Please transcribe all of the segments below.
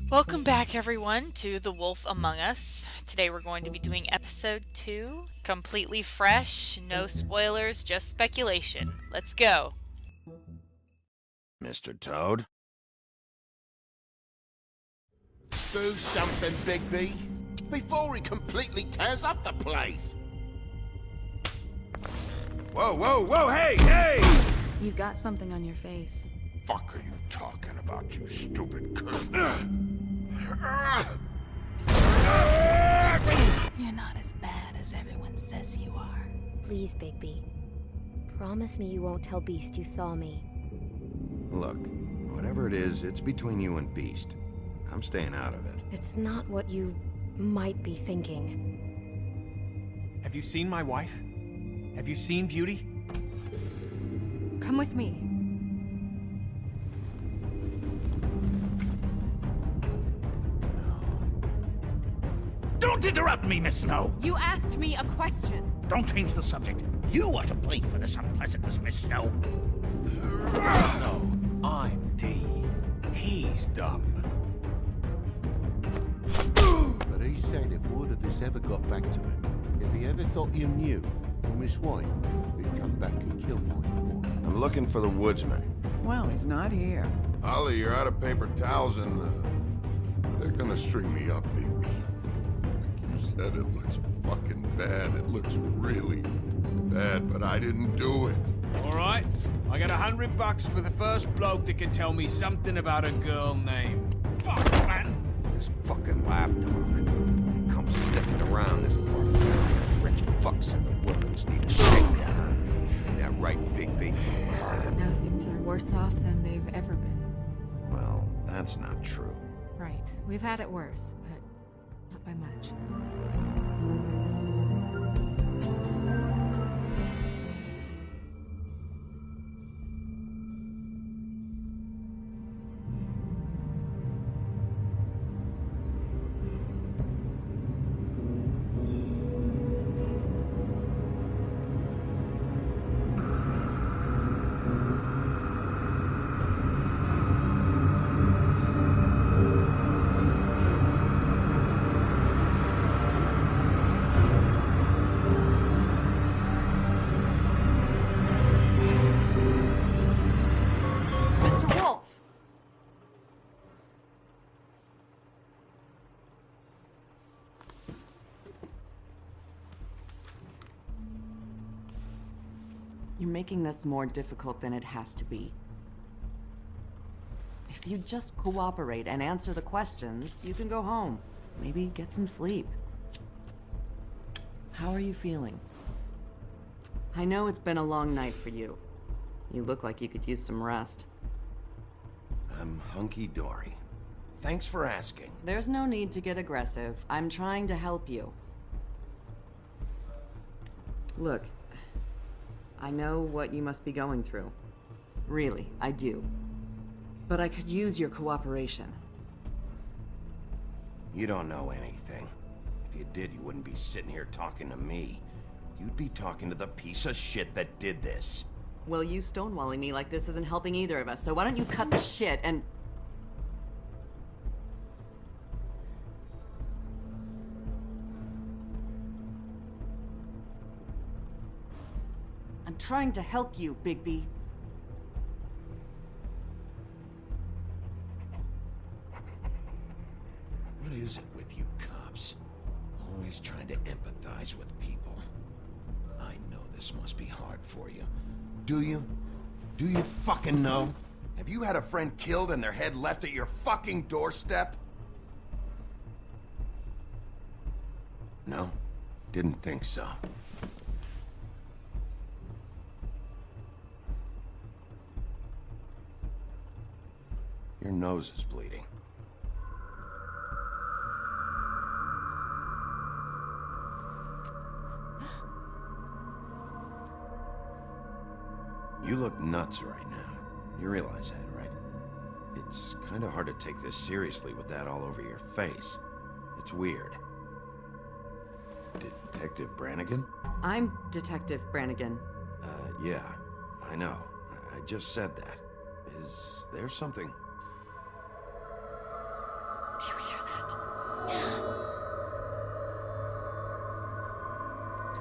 Welcome back, everyone, to The Wolf Among Us. Today we're going to be doing episode 2, completely fresh, no spoilers, just speculation. Let's go. Mr. Toad? Do something, Bigby, before he completely tears up the place. Whoa, whoa, whoa, hey! You've got something on your face. Fuck are you talking about, you stupid cunt? You're not as bad as everyone says you are. Please, Bigby. Promise me you won't tell Beast you saw me. Look, whatever it is, it's between you and Beast. I'm staying out of it. It's not what you might be thinking. Have you seen my wife? Have you seen Beauty? Come with me. Don't interrupt me, Miss Snow! You asked me a question. Don't change the subject. You are to blame for this unpleasantness, Miss Snow. No, I'm D. He's dumb. But he said if word of this ever got back to him, if he ever thought you knew, or Miss White, he'd come back and kill my boy. I'm looking for the woodsman. Well, he's not here. Ollie, you're out of paper towels and, they're gonna string me up, baby. Like you said, it looks fucking bad. It looks really bad, but I didn't do it. All right, I got $100 for the first bloke that can tell me something about a girl named. Fuck, man! This fucking lapdog. He comes sniffing around this part of town. Wretched fucks in the woods need a shakedown. Ain't that right, Bigby? Now things are worse off than they've ever been. Well, that's not true. Right. We've had it worse, but not by much. Mr. Wolf! You're making this more difficult than it has to be. If you just cooperate and answer the questions, you can go home. Maybe get some sleep. How are you feeling? I know it's been a long night for you. You look like you could use some rest. I'm hunky-dory. Thanks for asking. There's no need to get aggressive. I'm trying to help you. Look, I know what you must be going through. Really, I do. But I could use your cooperation. You don't know anything. If you did, you wouldn't be sitting here talking to me. You'd be talking to the piece of shit that did this. Well, you stonewalling me like this isn't helping either of us, so why don't you cut the shit and... I'm trying to help you, Bigby. What is it with you cops? Always trying to empathize with people. I know this must be hard for you. Do you? Do you fucking know? Have you had a friend killed and their head left at your fucking doorstep? No? Didn't think so. Your nose is bleeding. You look nuts right now. You realize that, right? It's kind of hard to take this seriously with that all over your face. It's weird. Detective Brannigan? I'm Detective Brannigan. Yeah, I know. I just said that. Is there something? Do you hear that?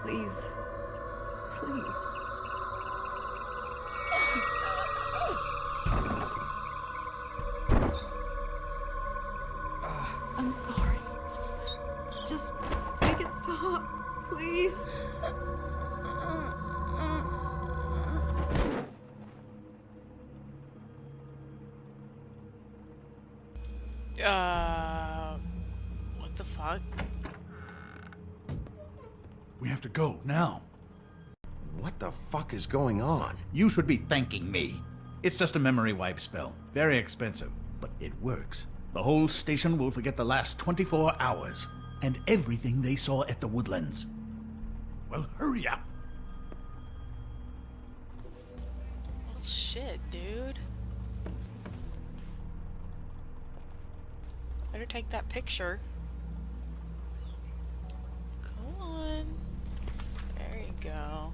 Please. Please. I'm sorry. Just make it stop, please. What the fuck? We have to go now. What the fuck is going on? You should be thanking me. It's just a memory wipe spell. Very expensive, but it works. The whole station will forget the last 24 hours and everything they saw at the Woodlands. Well, hurry up. Well, shit, dude. Better take that picture. Come on. There you go.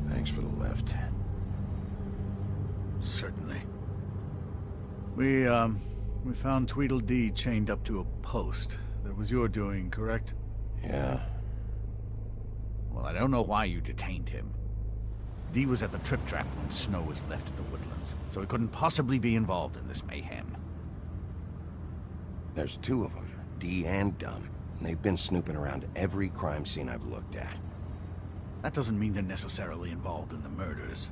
Thanks for the lift. Certainly. We found Tweedledee chained up to a post. That was your doing, correct? Yeah. Well, I don't know why you detained him. Dee was at the trip trap when Snow was left at the Woodlands, so he couldn't possibly be involved in this mayhem. There's two of them, Dee and Dunn. And they've been snooping around every crime scene I've looked at. That doesn't mean they're necessarily involved in the murders.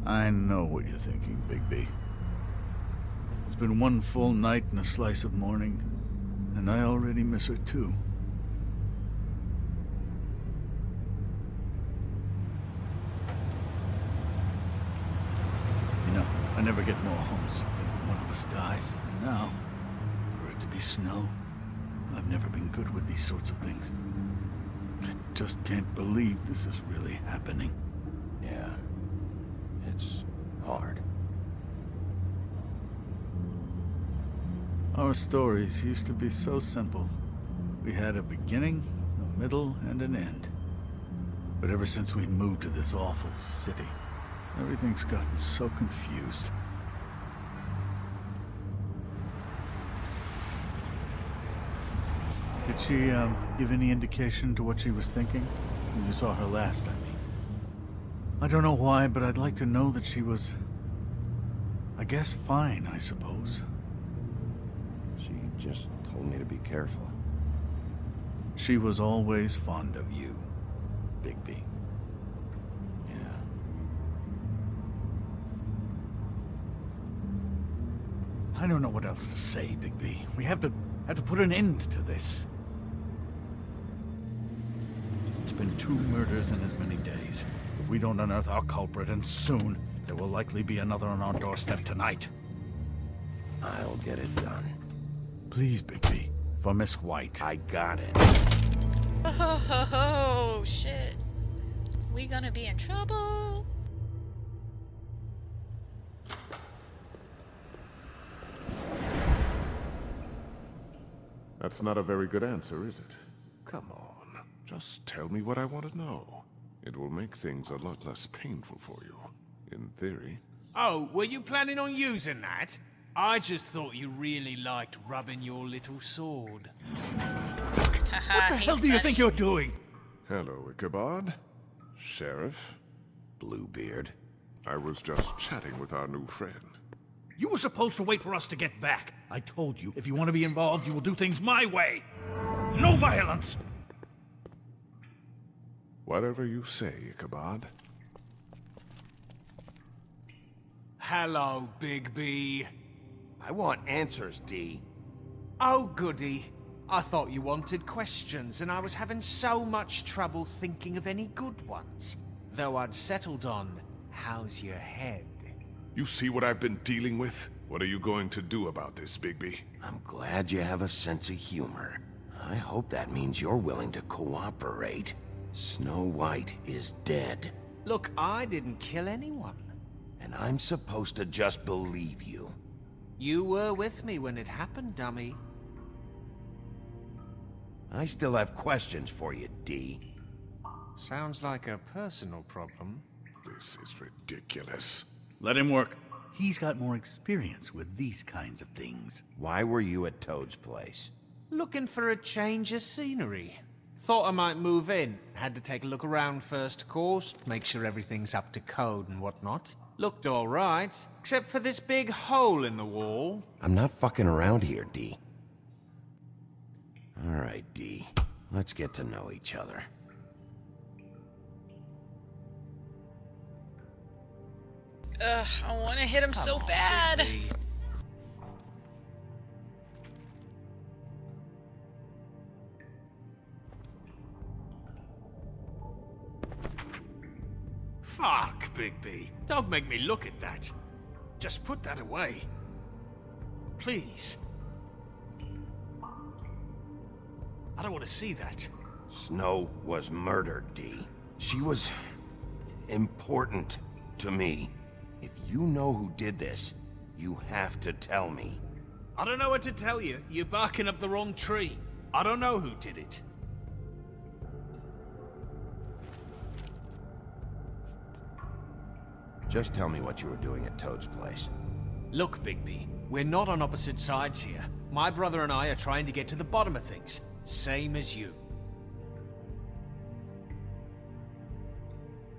I know what you're thinking, Bigby. It's been one full night and a slice of morning, and I already miss her too. You know, I never get more homesick than when one of us dies. And now, for it to be Snow, I've never been good with these sorts of things. I just can't believe this is really happening. Yeah. It's hard. Our stories used to be so simple. We had a beginning, a middle, and an end. But ever since we moved to this awful city, everything's gotten so confused. Did she, give any indication to what she was thinking? When you saw her last, I mean. I don't know why, but I'd like to know that she was... I guess fine, I suppose. She just told me to be careful. She was always fond of you, Bigby. Yeah. I don't know what else to say, Bigby. We have to put an end to this. It's been 2 murders in as many days. If we don't unearth our culprit, and soon, there will likely be another on our doorstep tonight. I'll get it done. Please, Bigby. For Miss White. I got it. Oh, shit. We gonna be in trouble? That's not a very good answer, is it? Come on. Just tell me what I want to know. It will make things a lot less painful for you. In theory. Oh, were you planning on using that? I just thought you really liked rubbing your little sword. What the hell do you think you're doing? Hello, Ichabod. Sheriff. Bluebeard. I was just chatting with our new friend. You were supposed to wait for us to get back. I told you, if you want to be involved, you will do things my way. No violence! Whatever you say, Ichabod. Hello, Bigby. I want answers, D. Oh, goody. I thought you wanted questions, and I was having so much trouble thinking of any good ones. Though I'd settled on, how's your head? You see what I've been dealing with? What are you going to do about this, Bigby? I'm glad you have a sense of humor. I hope that means you're willing to cooperate. Snow White is dead. Look, I didn't kill anyone. And I'm supposed to just believe you. You were with me when it happened, dummy. I still have questions for you, D. Sounds like a personal problem. This is ridiculous. Let him work. He's got more experience with these kinds of things. Why were you at Toad's place? Looking for a change of scenery. Thought I might move in. Had to take a look around first, of course. Make sure everything's up to code and whatnot. Looked alright, except for this big hole in the wall. I'm not fucking around here, D. Alright, D. Let's get to know each other. Ugh, I want to hit him so bad. Bigby. Fuck, Bigby. Don't make me look at that. Just put that away. Please. I don't want to see that. Snow was murdered, D. She was important to me. If you know who did this, you have to tell me. I don't know what to tell you. You're barking up the wrong tree. I don't know who did it. Just tell me what you were doing at Toad's place. Look, Bigby, we're not on opposite sides here. My brother and I are trying to get to the bottom of things. Same as you.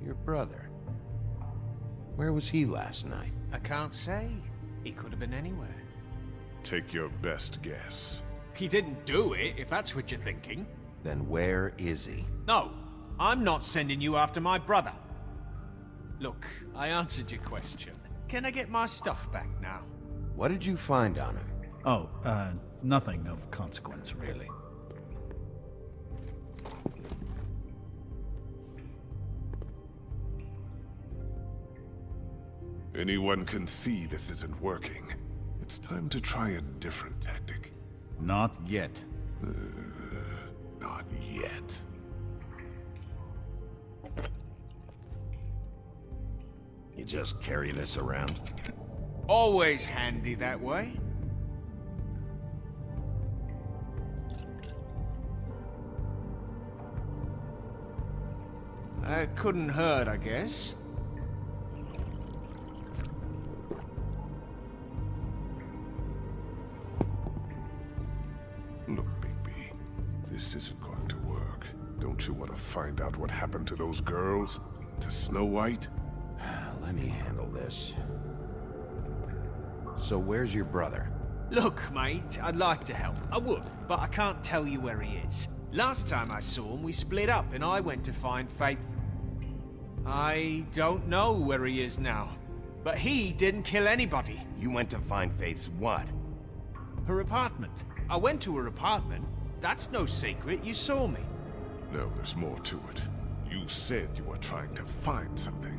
Your brother? Where was he last night? I can't say. He could have been anywhere. Take your best guess. He didn't do it, if that's what you're thinking. Then where is he? No, I'm not sending you after my brother. Look, I answered your question. Can I get my stuff back now? What did you find on him? Oh, nothing of consequence, really. Anyone can see this isn't working. It's time to try a different tactic. Not yet. Not yet. You just carry this around? Always handy that way. Couldn't hurt, I guess. Look, Bigby, this isn't going to work. Don't you want to find out what happened to those girls? To Snow White? Let me handle this. So where's your brother? Look, mate, I'd like to help. I would, but I can't tell you where he is. Last time I saw him, we split up and I went to find Faith. I don't know where he is now, but he didn't kill anybody. You went to find Faith's what? Her apartment. I went to her apartment. That's no secret, you saw me. No, there's more to it. You said you were trying to find something.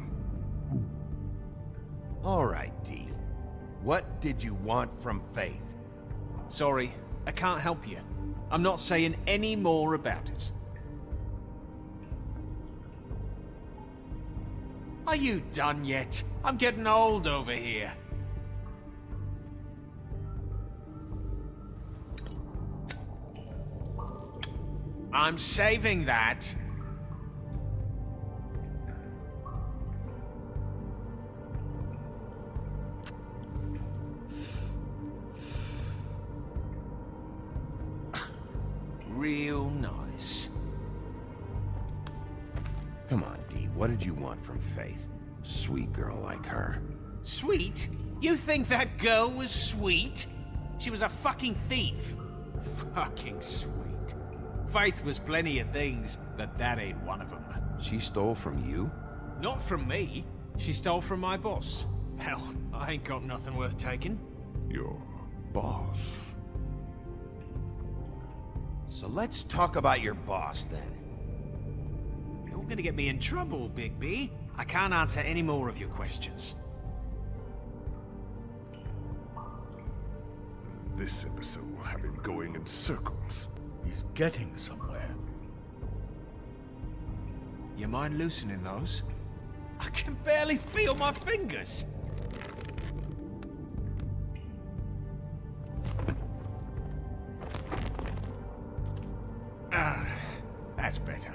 All right, D. What did you want from Faith? Sorry, I can't help you. I'm not saying any more about it. Are you done yet? I'm getting old over here. I'm saving that. Real nice. Come on, D. What did you want from Faith? Sweet girl like her. Sweet? You think that girl was sweet? She was a fucking thief. Fucking sweet. Faith was plenty of things, but that ain't one of them. She stole from you? Not from me. She stole from my boss. Hell, I ain't got nothing worth taking. You're boss. So let's talk about your boss then. You're gonna get me in trouble, Bigby. I can't answer any more of your questions. This episode will have him going in circles. He's getting somewhere. You mind loosening those? I can barely feel my fingers. That's better.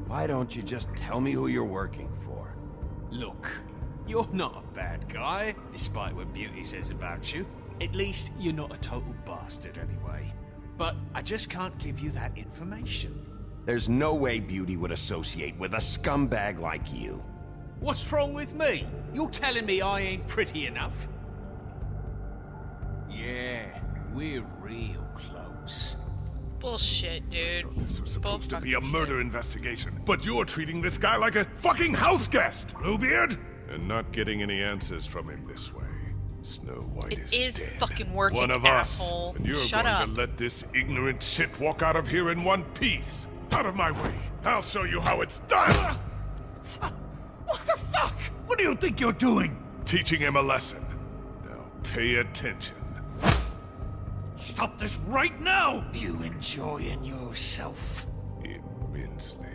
Why don't you just tell me who you're working for? Look, you're not a bad guy, despite what Beauty says about you. At least, you're not a total bastard anyway. But I just can't give you that information. There's no way Beauty would associate with a scumbag like you. What's wrong with me? You're telling me I ain't pretty enough? Yeah, we're real close. Bullshit, dude. This was supposed to be a Bull murder fucking investigation, but you're treating this guy like a fucking house guest, Bluebeard! And not getting any answers from him this way. Snow White It is dead. fucking working, One of asshole. us, and you're Shut going up. to let this ignorant shit walk out of here in one piece. Out of my way. I'll show you how it's done. What the fuck? What do you think you're doing? Teaching him a lesson. Now pay attention. Stop this right now! You enjoying yourself? Immensely.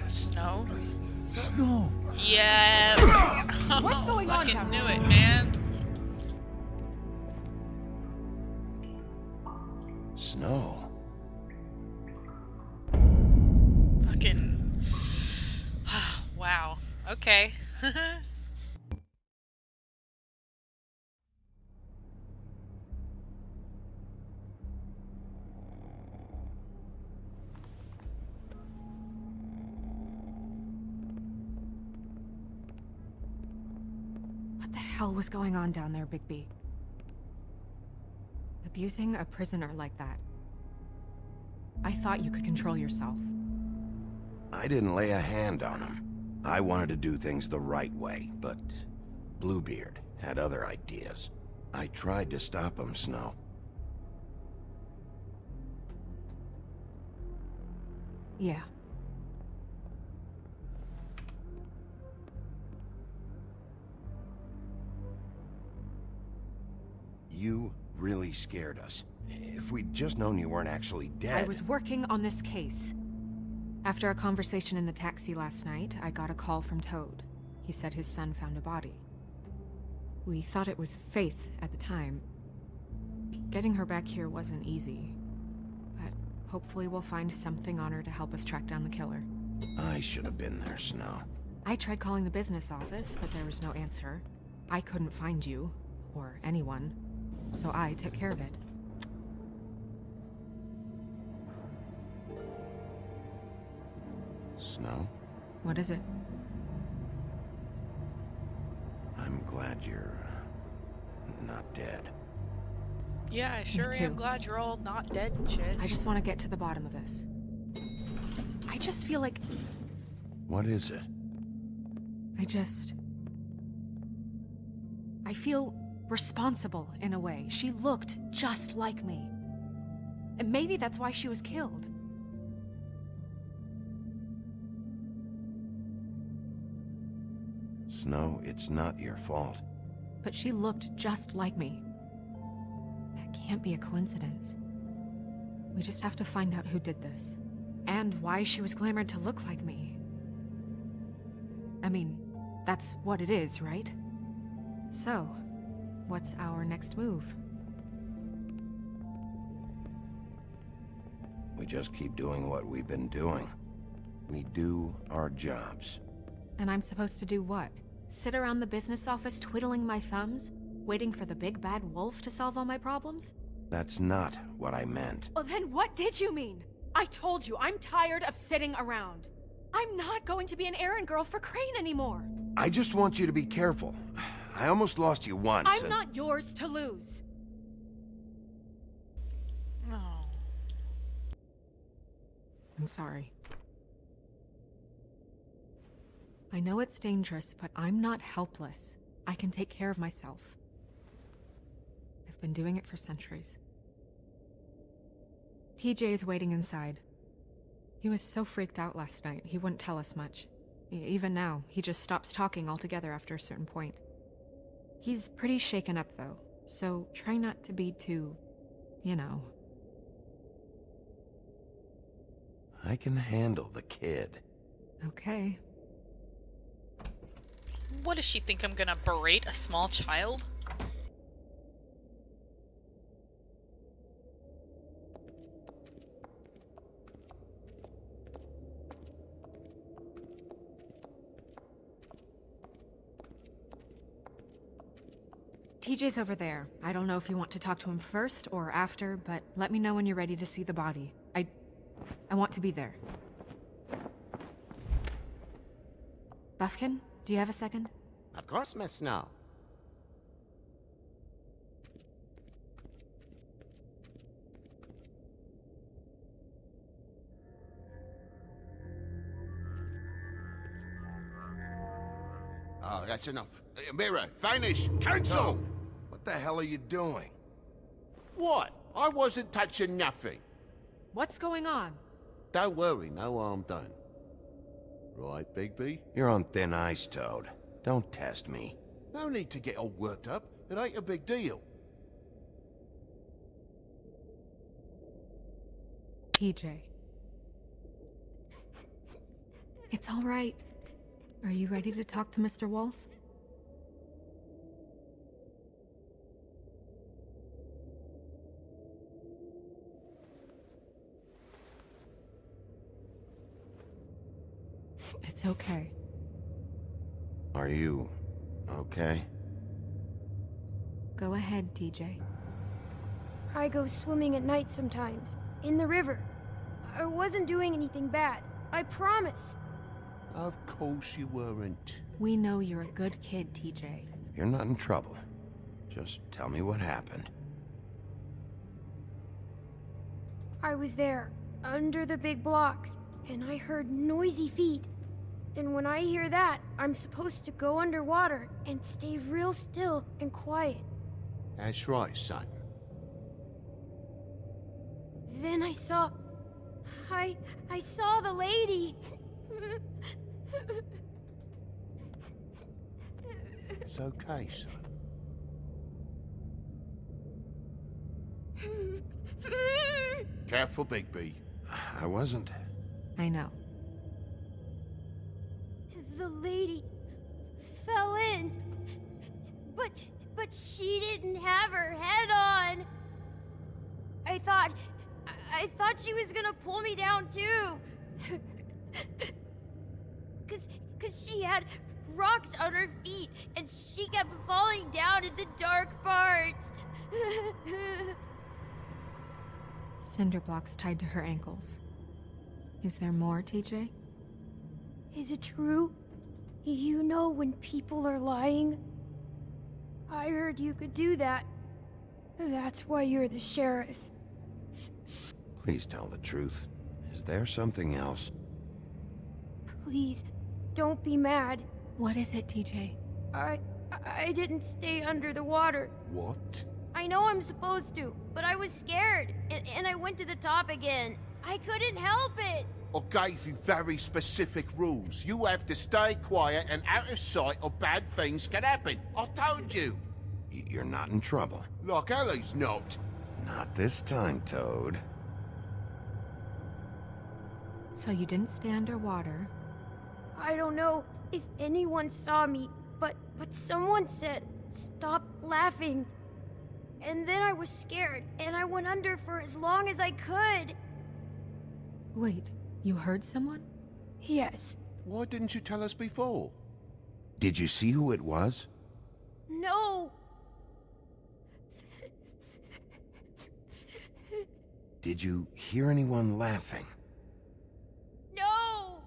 Snow? Snow. Yeah. What's going on Fucking down knew there? it, man. Snow. Fucking. Wow. Okay. What the hell was going on down there, Bigby? Abusing a prisoner like that. I thought you could control yourself. I didn't lay a hand on him. I wanted to do things the right way, but Bluebeard had other ideas. I tried to stop him, Snow. Yeah. You really scared us. If we'd just known you weren't actually dead... I was working on this case. After a conversation in the taxi last night, I got a call from Toad. He said his son found a body. We thought it was Faith at the time. Getting her back here wasn't easy. But hopefully we'll find something on her to help us track down the killer. I should have been there, Snow. I tried calling the business office, but there was no answer. I couldn't find you, or anyone, so I took care of it. Snow, What is it? I'm glad you're... not dead. Yeah, I sure am too. glad you're all not dead and shit. I just want to get to the bottom of this. I just feel like... What is it? I feel responsible in a way. She looked just like me. And maybe that's why she was killed. Snow, it's not your fault. But she looked just like me. That can't be a coincidence. We just have to find out who did this. And why she was glamored to look like me. I mean, that's what it is, right? So, what's our next move? We just keep doing what we've been doing. We do our jobs. And I'm supposed to do what? Sit around the business office twiddling my thumbs? Waiting for the big bad wolf to solve all my problems? That's not what I meant. Oh, then what did you mean? I told you, I'm tired of sitting around. I'm not going to be an errand girl for Crane anymore. I just want you to be careful. I almost lost you once. I'm not yours to lose. Oh. I'm sorry. I know it's dangerous, but I'm not helpless. I can take care of myself. I've been doing it for centuries. TJ is waiting inside. He was so freaked out last night, he wouldn't tell us much. Even now, he just stops talking altogether after a certain point. He's pretty shaken up, though, so try not to be too, you know. I can handle the kid. Okay. What does she think I'm gonna berate a small child? TJ's over there. I don't know if you want to talk to him first or after, but let me know when you're ready to see the body. I want to be there. Buffkin, do you have a second? Of course, Miss Snow. Oh, that's enough. Mirror, vanish, cancel! Toad, what the hell are you doing? What? I wasn't touching nothing. What's going on? Don't worry, no harm done. Right, Bigby? You're on thin ice, Toad. Don't test me. No need to get all worked up. It ain't a big deal. TJ. It's all right. Are you ready to talk to Mr. Wolf? It's okay. Are you okay? Go ahead, TJ. I go swimming at night sometimes, in the river. I wasn't doing anything bad, I promise. Of course you weren't. We know you're a good kid, TJ. You're not in trouble. Just tell me what happened. I was there, under the big blocks, and I heard noisy feet. And when I hear that, I'm supposed to go underwater and stay real still and quiet. That's right, son. Then I saw... I saw the lady. It's okay, son. Careful, Bigby. I wasn't. I know. The lady fell in. But she didn't have her head on. I thought she was gonna pull me down too. Cause she had rocks on her feet and she kept falling down in the dark parts. Cinder blocks tied to her ankles. Is there more, TJ? Is it true? You know when people are lying? I heard you could do that. That's why you're the sheriff. Please tell the truth. Is there something else? Please, don't be mad. What is it, TJ? I didn't stay under the water. What? I know I'm supposed to, but I was scared, and I went to the top again. I couldn't help it. I gave you very specific rules. You have to stay quiet and out of sight or bad things can happen. I told you. You're not in trouble. Like Ellie's not. Not this time, Toad. So you didn't stay underwater. I don't know if anyone saw me, but someone said, "Stop laughing." And then I was scared, and I went under for as long as I could. Wait, you heard someone? Yes. Why didn't you tell us before? Did you see who it was? No. Did you hear anyone laughing? No.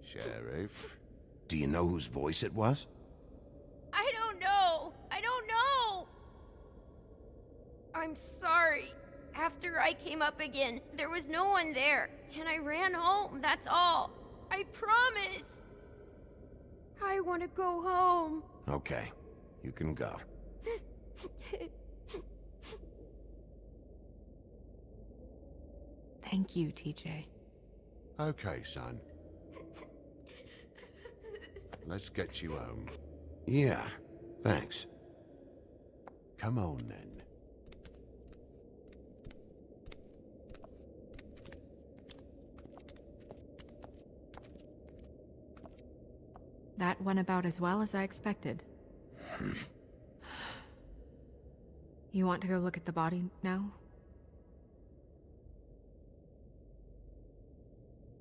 Sheriff, Do you know whose voice it was? I don't know. I don't know. I'm sorry. After I came up again, there was no one there, and I ran home, that's all. I promise. I want to go home. Okay, you can go. Thank you, TJ. Okay, son. Let's get you home. Yeah, thanks. Come on, then. That went about as well as I expected. You want to go look at the body now?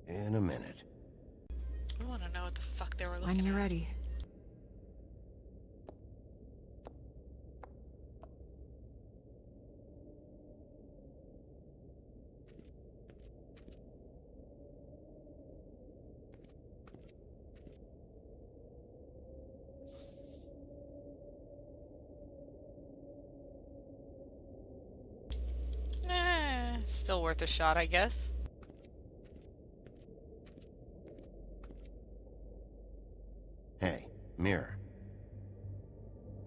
In a minute. I want to know what the fuck they were looking When you're at. ready. Still worth a shot, I guess. Hey, Mirror.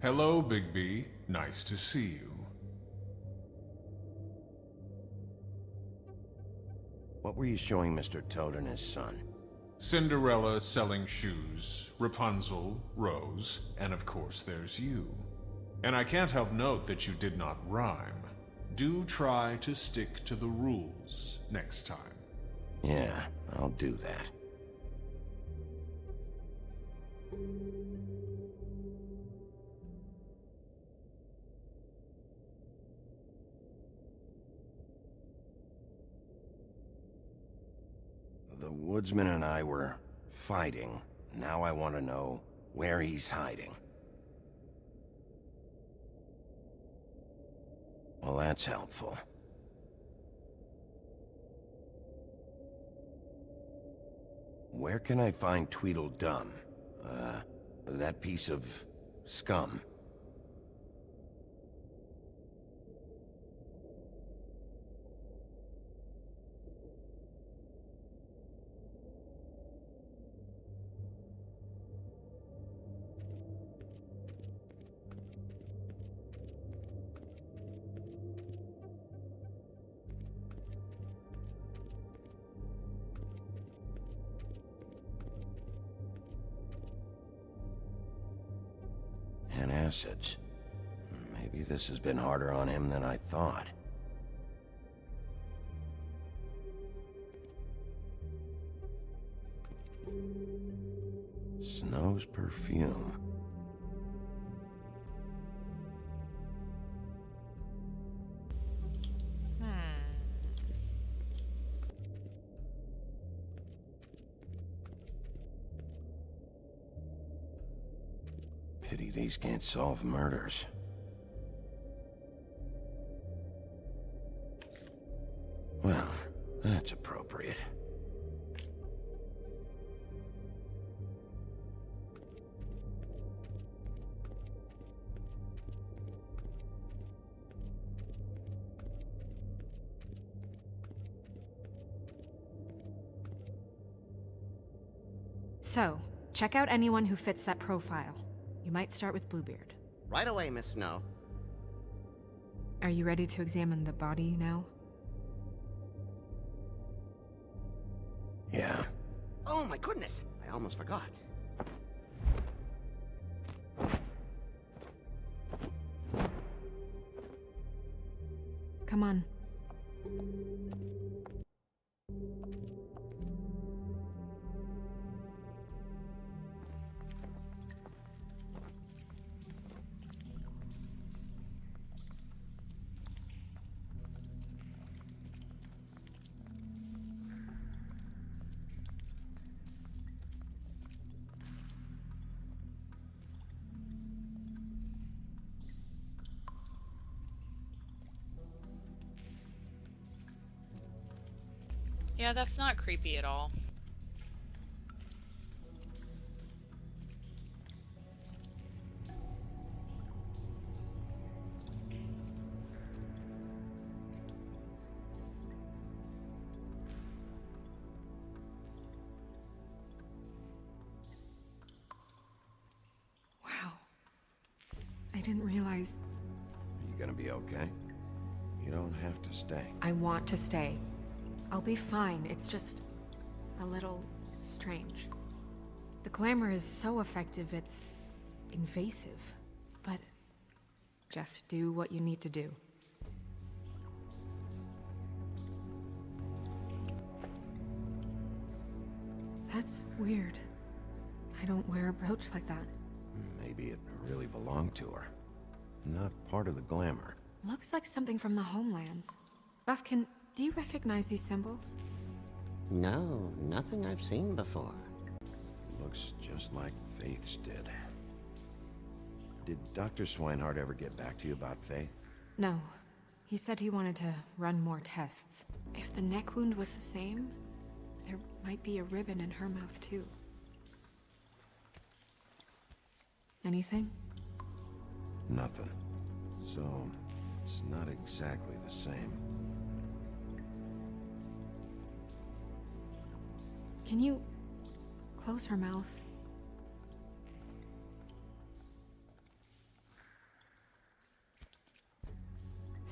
Hello, Bigby. Nice to see you. What were you showing Mr. Toad and his son? Cinderella selling shoes, Rapunzel, Rose, and of course there's you. And I can't help note that you did not rhyme. Do try to stick to the rules next time. Yeah, I'll do that. The woodsman and I were fighting. Now I want to know where he's hiding. Well, that's helpful. Where can I find Tweedledum? That piece of scum. And acids. Maybe this has been harder on him than I thought. Snow's perfume. Pity these can't solve murders. Well, that's appropriate. So, check out anyone who fits that profile. You might start with Bluebeard. Right away, Miss Snow. Are you ready to examine the body now? Yeah. Oh my goodness, I almost forgot. Come on. Yeah, that's not creepy at all. didn't realize... Are you gonna be okay? You don't have to stay. I want to stay. I'll be fine. It's just a little strange. The glamour is so effective, it's invasive. But just do what you need to do. That's weird. I don't wear a brooch like that. Maybe it really belonged to her. Not part of the glamour. Looks like something from the homelands. Buffkin, do you recognize these symbols? No, nothing I've seen before. Looks just like Faith's did. Did Dr. Swinehart ever get back to you about Faith? No. He said he wanted to run more tests. If the neck wound was the same, there might be a ribbon in her mouth too. Anything? Nothing. So, it's not exactly the same. Can you close her mouth?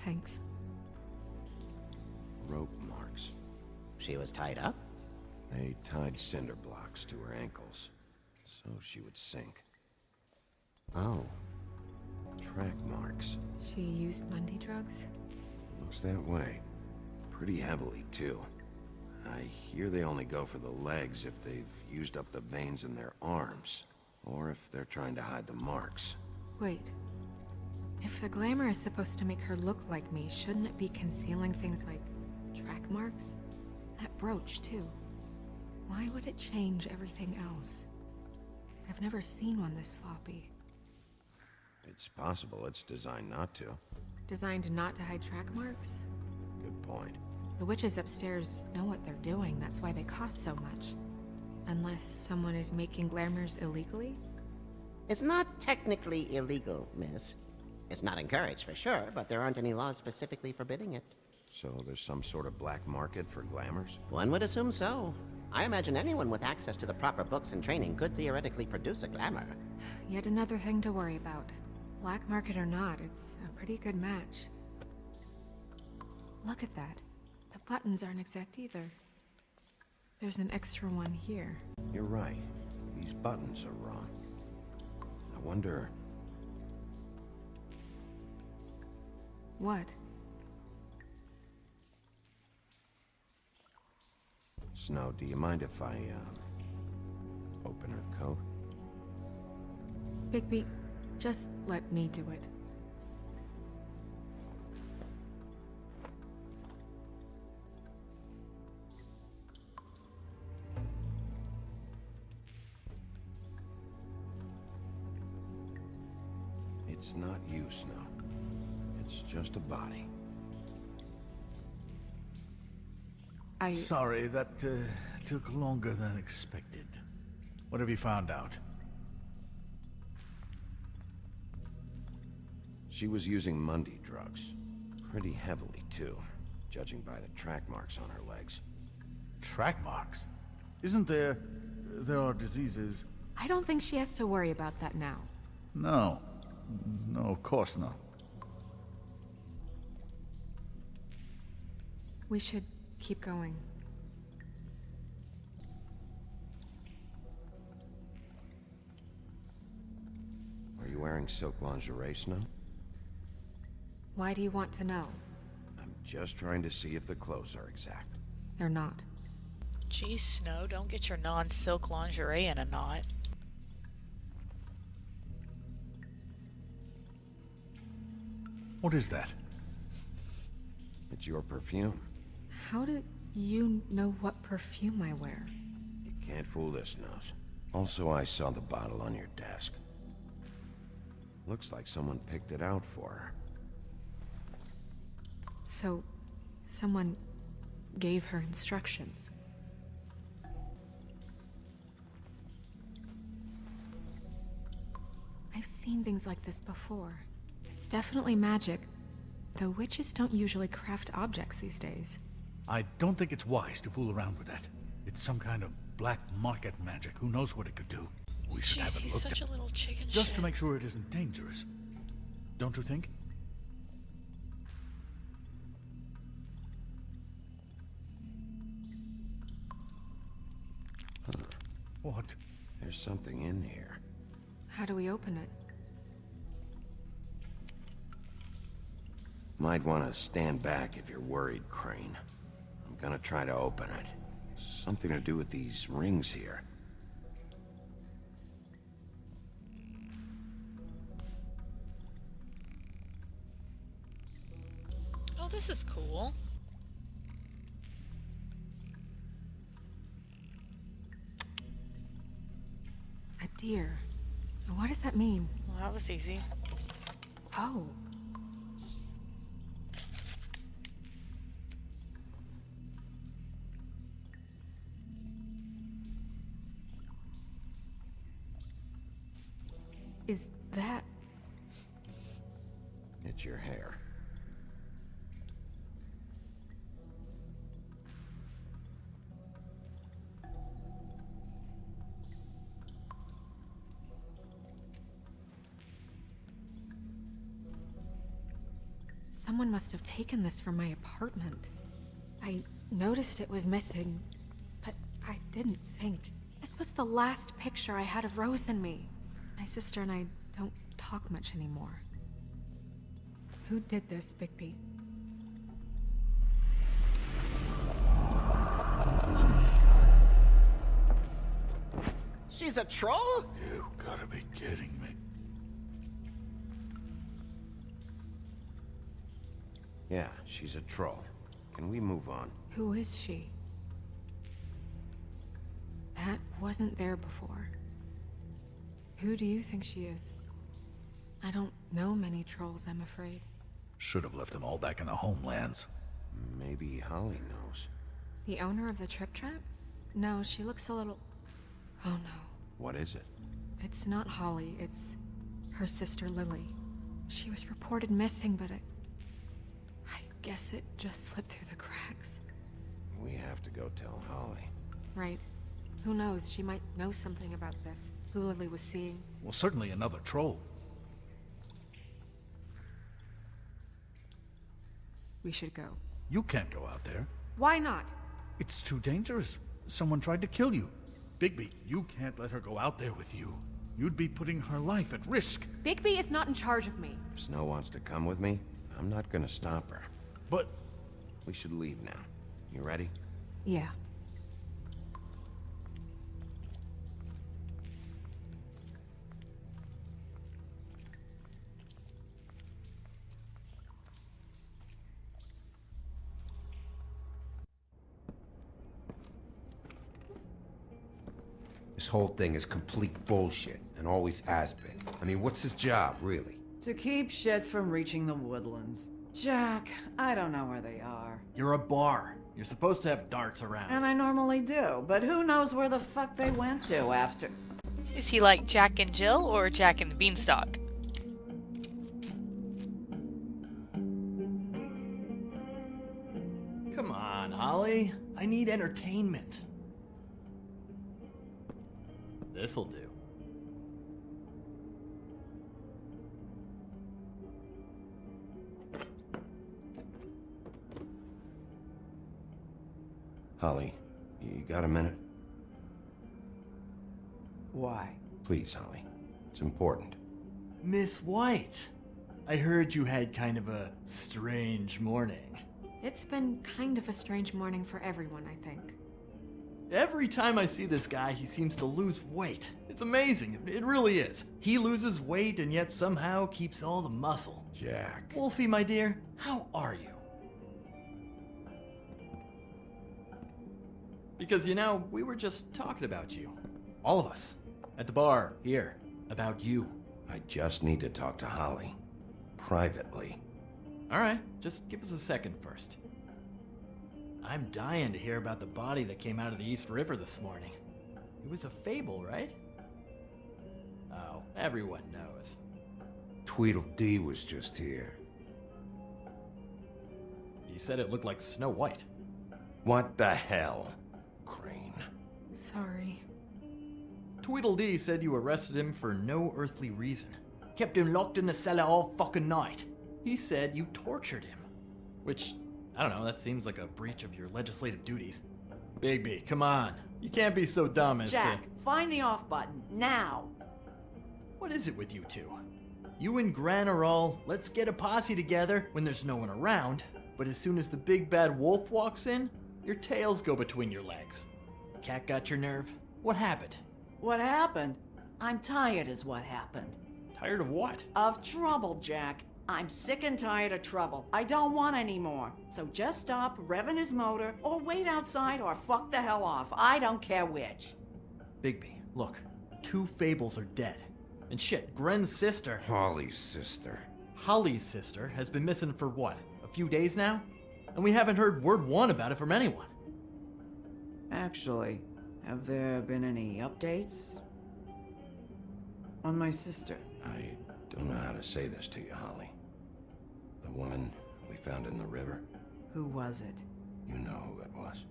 Thanks. Rope marks. She was tied up? They tied cinder blocks to her ankles, so she would sink. Oh. Track marks. She used Mundy drugs? Looks that way. Pretty heavily, too. I hear they only go for the legs if they've used up the veins in their arms, or if they're trying to hide the marks. Wait. If the glamour is supposed to make her look like me, shouldn't it be concealing things like track marks? That brooch, too. Why would it change everything else? I've never seen one this sloppy. It's possible it's designed not to. Designed not to hide track marks? Good point. The witches upstairs know what they're doing, that's why they cost so much. Unless someone is making glamours illegally? It's not technically illegal, miss. It's not encouraged for sure, but there aren't any laws specifically forbidding it. So there's some sort of black market for glamours? One would assume so. I imagine anyone with access to the proper books and training could theoretically produce a glamour. Yet another thing to worry about. Black market or not, it's a pretty good match. Look at that. The buttons aren't exact either. There's an extra one here. You're right. These buttons are wrong. I wonder... What? Snow, do you mind if I, open her coat? Bigby, just let me do it. It's not you, Snow. It's just a body. Sorry, that took longer than expected. What have you found out? She was using Mundy drugs. Pretty heavily, too, judging by the track marks on her legs. Track marks? Isn't there... there are diseases... I don't think she has to worry about that now. No. No, of course not. We should keep going. Are you wearing silk lingerie, Snow? Why do you want to know? I'm just trying to see if the clothes are exact. They're not. Geez, Snow, don't get your non-silk lingerie in a knot. What is that? It's your perfume. How do you know what perfume I wear? You can't fool this nose. Also, I saw the bottle on your desk. Looks like someone picked it out for her. So, someone gave her instructions. I've seen things like this before. It's definitely magic, though witches don't usually craft objects these days. I don't think it's wise to fool around with that. It's some kind of black market magic. Who knows what it could do? We should have Jeez, it he's looked such at, a little chicken just shit. to make sure it isn't dangerous. don't you think? What? There's something in here. How do we open it? Might want to stand back if you're worried, Crane. I'm gonna try to open it. Something to do with these rings here. Oh, this is cool. A deer. What does that mean? Well, that was easy. Oh. Is that... It's your hair. Someone must have taken this from my apartment. I noticed it was missing, but I didn't think. This was the last picture I had of Rose and me. My sister and I don't talk much anymore. Who did this, Bigby? She's a troll? You gotta be kidding me. Yeah, she's a troll. Can we move on? Who is she? That wasn't there before. Who do you think she is? I don't know many trolls, I'm afraid. Should have left them all back in the homelands. Maybe Holly knows. The owner of the Trip Trap? No, she looks a little... Oh no. What is it? It's not Holly, it's her sister Lily. She was reported missing, but I guess it just slipped through the cracks. We have to go tell Holly. Right. Who knows, she might know something about this. Who Lily was seeing. Well, certainly another troll. We should go. You can't go out there. Why not? It's too dangerous. Someone tried to kill you. Bigby, you can't let her go out there with you. You'd be putting her life at risk. Bigby is not in charge of me. If Snow wants to come with me, I'm not gonna stop her. But... We should leave now. You ready? Yeah. This whole thing is complete bullshit, and always has been. I mean, what's his job, really? To keep shit from reaching the woodlands. Jack, I don't know where they are. You're a bar. You're supposed to have darts around. And I normally do, but who knows where the fuck they went to after... Is he like Jack and Jill or Jack and the Beanstalk? Come on, Holly. I need entertainment. This'll do. Holly, you got a minute? Why? Please, Holly. It's important. Miss White, I heard you had kind of a strange morning. It's been kind of a strange morning for everyone, I think. Every time I see this guy, he seems to lose weight. It's amazing. It really is. He loses weight and yet somehow keeps all the muscle. Jack. Wolfie, my dear, how are you? Because, you know, we were just talking about you. All of us. At the bar, here. About you. I just need to talk to Holly. Privately. Alright, just give us a second first. I'm dying to hear about the body that came out of the East River this morning. It was a fable, right? Oh, everyone knows. Tweedledee was just here. He said it looked like Snow White. What the hell, Crane? Sorry. Tweedledee said you arrested him for no earthly reason. Kept him locked in the cellar all fucking night. He said you tortured him. Which, I don't know, that seems like a breach of your legislative duties. Bigby, come on. You can't be so dumb as Jack, to... find the off button, now! What is it with you two? You and Gran are all, let's get a posse together when there's no one around, but as soon as the big bad wolf walks in, your tails go between your legs. Cat got your nerve? What happened? What happened? I'm tired is what happened. Tired of what? Of trouble, Jack. I'm sick and tired of trouble. I don't want any more. So just stop revving his motor, or wait outside, or fuck the hell off. I don't care which. Bigby, look. 2 fables are dead. And shit, Gren's sister... Holly's sister. Holly's sister has been missing for what? A few days now? And we haven't heard word one about it from anyone. Actually, have there been any updates? On my sister? I don't know how to say this to you, Holly. The woman we found in the river. Who was it? You know who it was.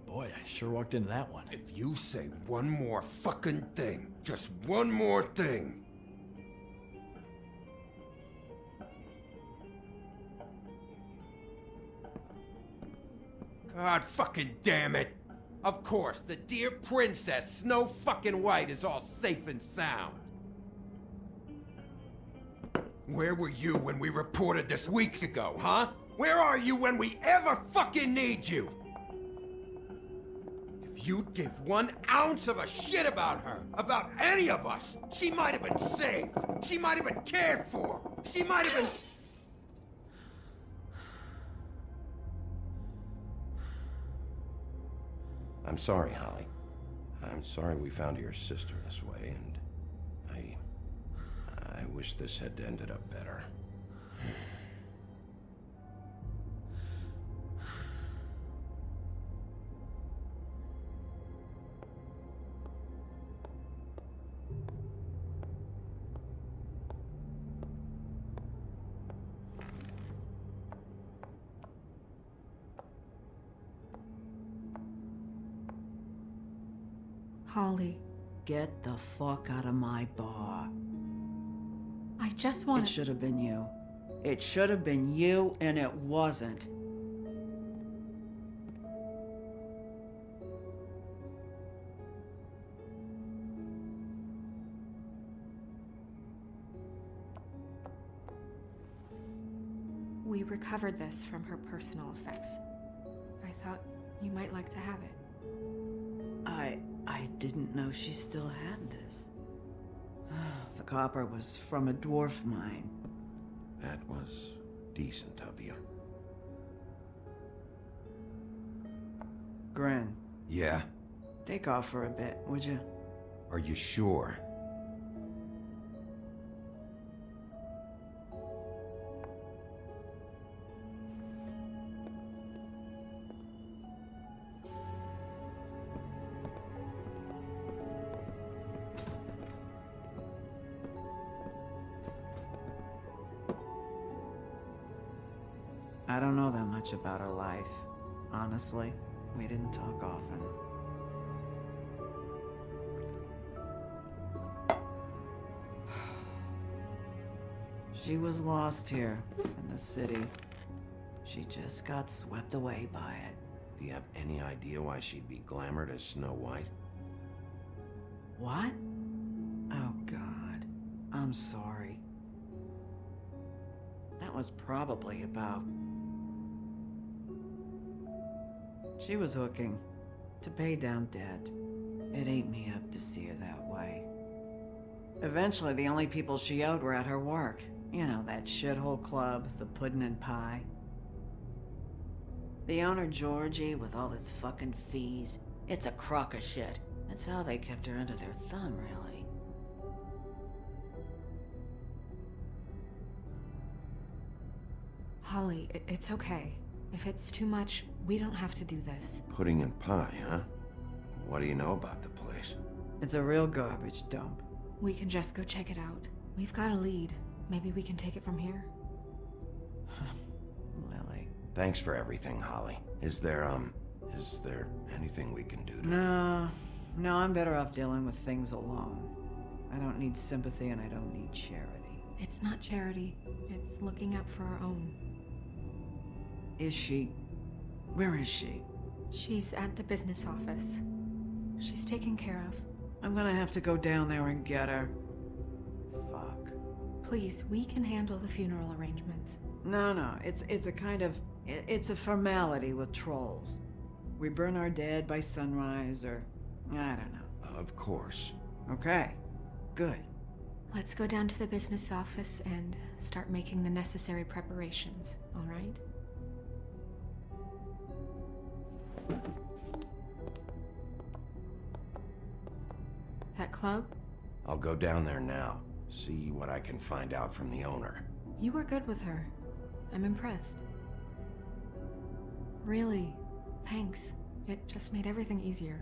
Boy, I sure walked into that one. If you say one more fucking thing, just one more thing. God fucking damn it! Of course, the dear princess, Snow fucking White, is all safe and sound. Where were you when we reported this weeks ago, huh? Where are you when we ever fucking need you? If you'd give 1 ounce of a shit about her, about any of us, she might have been saved. She might have been cared for. She might have been... I'm sorry, Holly. I'm sorry we found your sister this way, and I wish this had ended up better. Holly, Get the fuck out of my bar. I just It want should have been you. It should have been you, and it wasn't. We recovered this from her personal effects. I thought you might like to have it. I didn't know she still had this. The copper was from a dwarf mine. That was decent of you. Gren, Yeah? take off for a bit, would you? Are you sure? I don't know that much about her life. Honestly, we didn't talk often. She was lost here, in the city. She just got swept away by it. Do you have any idea why she'd be glamored as Snow White? What? Oh, God. I'm sorry. That was probably about... She was hooking. To pay down debt. It ate me up to see her that way. Eventually, the only people she owed were at her work. You know, that shithole club, the Puddin' and Pie. The owner, Georgie, with all his fucking fees. It's a crock of shit. That's how they kept her under their thumb, really. Holly, it's okay. If it's too much, we don't have to do this. Pudding and pie, huh? What do you know about the place? It's a real garbage dump. We can just go check it out. We've got a lead. Maybe we can take it from here. Lily. Thanks for everything, Holly. Is there anything we can do to... No, I'm better off dealing with things alone. I don't need sympathy and I don't need charity. It's not charity. It's looking out for our own. Is she... Where is she? She's at the business office. She's taken care of. I'm gonna have to go down there and get her. Fuck. Please, we can handle the funeral arrangements. No, it's a kind of... It's a formality with trolls. We burn our dead by sunrise, or... I don't know. Of course. Okay. Good. Let's go down to the business office and start making the necessary preparations, all right? That club? I'll go down there now. See what I can find out from the owner. You were good with her. I'm impressed. Really, thanks. It just made everything easier.